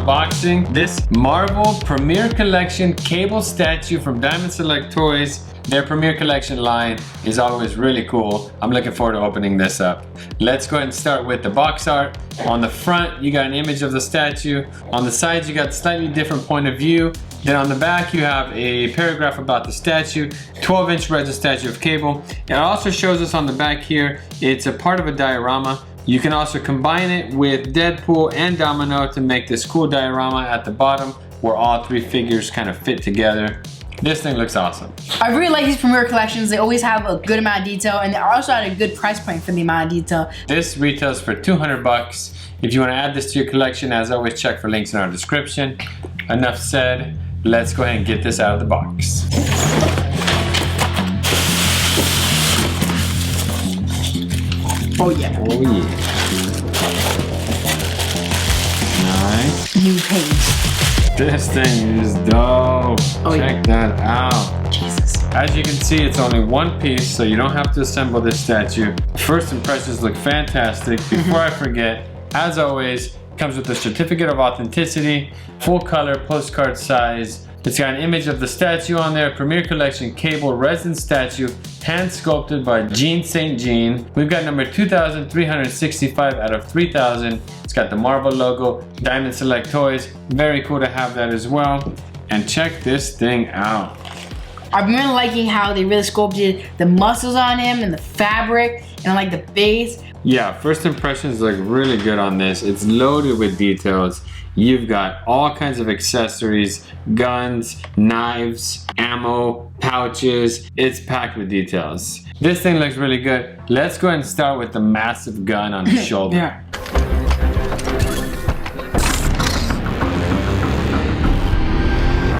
unboxing this Marvel Premier Collection cable statue from Diamond Select Toys. Their Premier Collection line is always really cool. I'm looking forward to opening this up. Let's go ahead and start with the box art. On the front, you got an image of the statue. On the sides, you got a slightly different point of view. Then on the back, you have a paragraph about the statue, 12-inch resin statue of Cable. It also shows us on the back here, it's a part of a diorama. You can also combine it with Deadpool and Domino to make this cool diorama at the bottom where all three figures kind of fit together. This thing looks awesome. I really like these Premier collections. They always have a good amount of detail, and they're also at a good price point for the amount of detail. This retails for 200 bucks. If you want to add this to your collection, as always, check for links in our description. Enough said, let's go ahead and get this out of the box. Oh yeah. Oh yeah. Nice. New page. This thing is dope. Oh, check that out. Jesus. As you can see, it's only one piece, so you don't have to assemble this statue. First impressions look fantastic. Before I forget, as always, it comes with a certificate of authenticity, full color, postcard size. It's got an image of the statue on there, Premier Collection Cable resin statue, hand sculpted by Jean St. Jean. We've got number 2,365 out of 3,000. It's got the Marvel logo, Diamond Select Toys. Very cool to have that as well. And check this thing out. I'm really liking how they really sculpted the muscles on him and the fabric and I like the base. Yeah, first impressions look really good on this. It's loaded with details. You've got all kinds of accessories, guns, knives, ammo, pouches. It's packed with details. This thing looks really good. Let's go ahead and start with the massive gun on his shoulder. Yeah.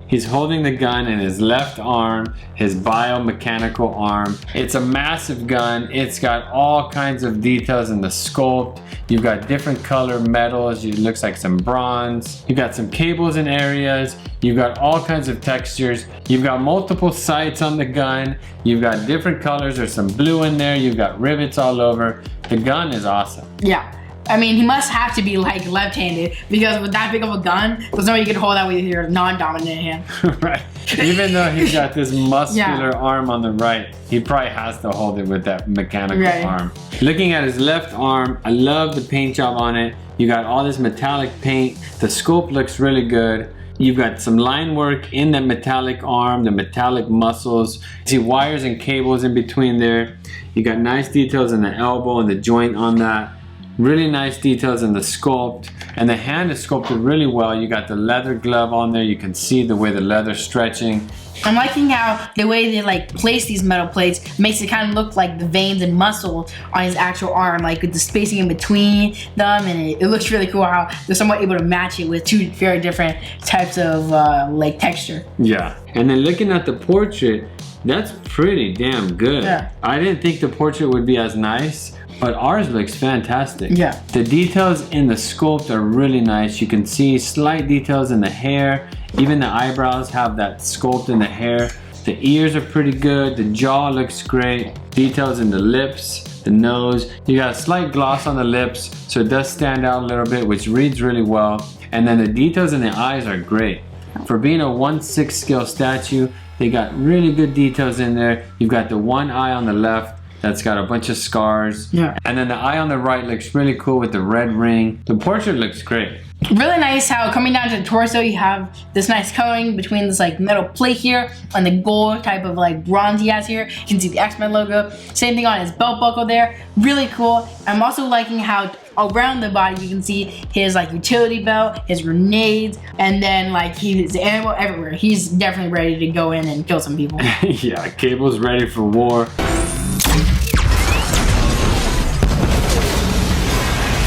He's holding the gun in his left arm, his biomechanical arm. It's a massive gun. It's got all kinds of details in the sculpt. You've got different color metals. It looks like some bronze. You've got some cables in areas. You've got all kinds of textures. You've got multiple sights on the gun. You've got different colors. There's some blue in there. You've got rivets all over. The gun is awesome. Yeah. I mean, he must have to be like left-handed because with that big of a gun, there's no way you can hold that with your non-dominant hand. Right. Even though he's got this muscular arm on the right, he probably has to hold it with that mechanical arm. Looking at his left arm, I love the paint job on it. You got all this metallic paint. The sculpt looks really good. You've got some line work in that metallic arm, the metallic muscles. You see wires and cables in between there. You got nice details in the elbow and the joint on that. Really nice details in the sculpt, and the hand is sculpted really well. You got the leather glove on there. You can see the way the leather's stretching. I'm liking how the way they like place these metal plates makes it kind of look like the veins and muscle on his actual arm, like with the spacing in between them, and it looks really cool how they're somewhat able to match it with two very different types of like texture. Yeah, and then looking at the portrait, that's pretty damn good. Yeah. I didn't think the portrait would be as nice, but ours looks fantastic. Yeah. The details in the sculpt are really nice. You can see slight details in the hair. Even the eyebrows have that sculpt in the hair. The ears are pretty good. The jaw looks great. Details in the lips, the nose. You got a slight gloss on the lips, so it does stand out a little bit, which reads really well. And then the details in the eyes are great. For being a 1/6 scale statue, they got really good details in there. You've got the one eye on the left that's got a bunch of scars. Yeah. And then the eye on the right looks really cool with the red ring. The portrait looks great. Really nice how coming down to the torso you have this nice coloring between this like metal plate here and the gold type of like bronze he has here. You can see the X-Men logo. Same thing on his belt buckle there. Really cool. I'm also liking how around the body you can see his like utility belt, his grenades, and then like he's ammo everywhere. He's definitely ready to go in and kill some people. Yeah, Cable's ready for war.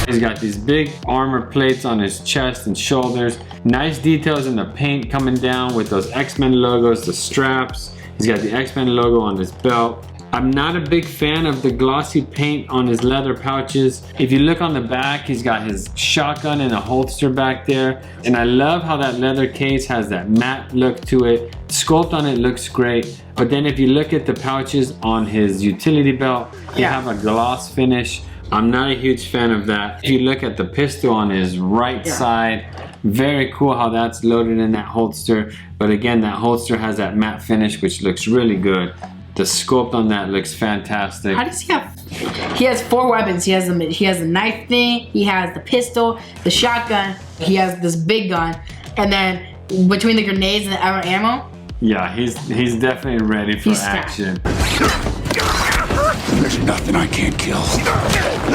He's got these big armor plates on his chest and shoulders. Nice details in the paint coming down with those X-Men logos, the straps. He's got the X-Men logo on his belt. I'm not a big fan of the glossy paint on his leather pouches. If you look on the back, he's got his shotgun in a holster back there. And I love how that leather case has that matte look to it. Sculpt on it looks great. But then if you look at the pouches on his utility belt, they have a gloss finish. I'm not a huge fan of that. If you look at the pistol on his right side, Very cool how that's loaded in that holster. But again, that holster has that matte finish, which looks really good. The sculpt on that looks fantastic. How does he have? He has 4 weapons. He has the knife thing. He has the pistol, the shotgun. He has this big gun, and then between the grenades and the ammo. Yeah, he's definitely ready for action. There's nothing I can't kill.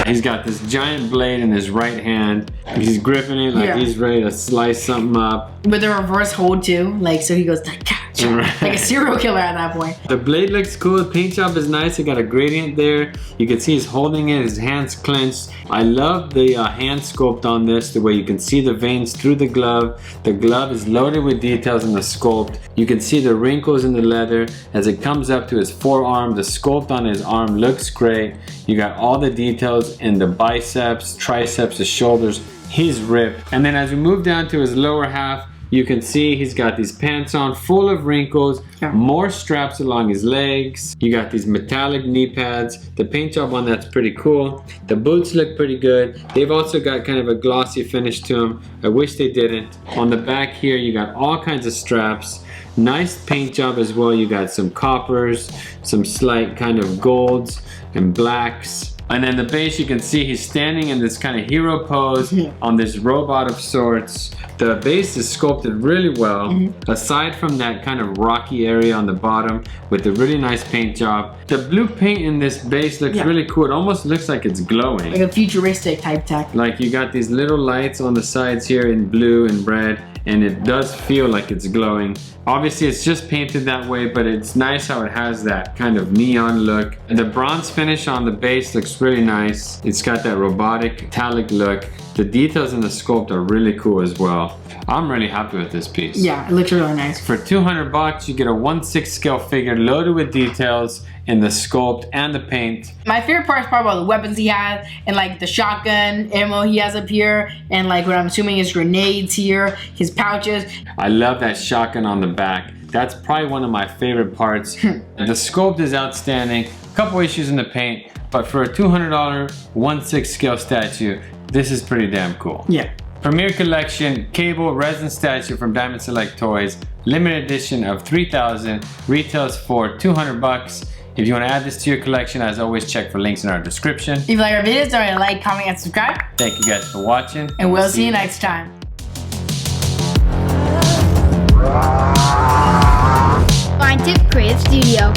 He's got this giant blade in his right hand. He's gripping it like he's ready to slice something up. With a reverse hold too, like so he goes like a serial killer at that point. The blade looks cool. The paint job is nice. It got a gradient there. You can see he's holding it. His hands clenched. I love the hand sculpt on this, the way you can see the veins through the glove. The glove is loaded with details in the sculpt. You can see the wrinkles in the leather as it comes up to his forearm. The sculpt on his arm looks great. You got all the details in the biceps, triceps, the shoulders. He's ripped. And then as we move down to his lower half, you can see he's got these pants on full of wrinkles, more straps along his legs. You got these metallic knee pads. The paint job on that's pretty cool. The boots look pretty good. They've also got kind of a glossy finish to them. I wish they didn't. On the back here, you got all kinds of straps. Nice paint job as well. You got some coppers, some slight kind of golds and blacks. And then the base, you can see he's standing in this kind of hero pose on this robot of sorts. The base is sculpted really well, aside from that kind of rocky area on the bottom with the really nice paint job. The blue paint in this base looks really cool. It almost looks like it's glowing. Like a futuristic type tech. Like you got these little lights on the sides here in blue and red, and it does feel like it's glowing. Obviously it's just painted that way, but it's nice how it has that kind of neon look. And the bronze finish on the base looks really nice. It's got that robotic metallic look. The details in the sculpt are really cool as well. I'm really happy with this piece. Yeah, it looks really nice. For 200 bucks, you get a 1/6 scale figure loaded with details in the sculpt and the paint. My favorite part is probably the weapons he has and like the shotgun ammo he has up here and like what I'm assuming is grenades here, his pouches. I love that shotgun on the back. That's probably one of my favorite parts. The sculpt is outstanding. A couple issues in the paint, but for a $200 1/6 scale statue, this is pretty damn cool. Yeah. Premier Collection Cable Resin Statue from Diamond Select Toys. Limited edition of 3,000. Retails for 200 bucks. If you want to add this to your collection, as always, check for links in our description. If you like our videos, don't forget to like, comment, and subscribe. Thank you guys for watching. And we'll see you next time. Fine Tip Creative Studio.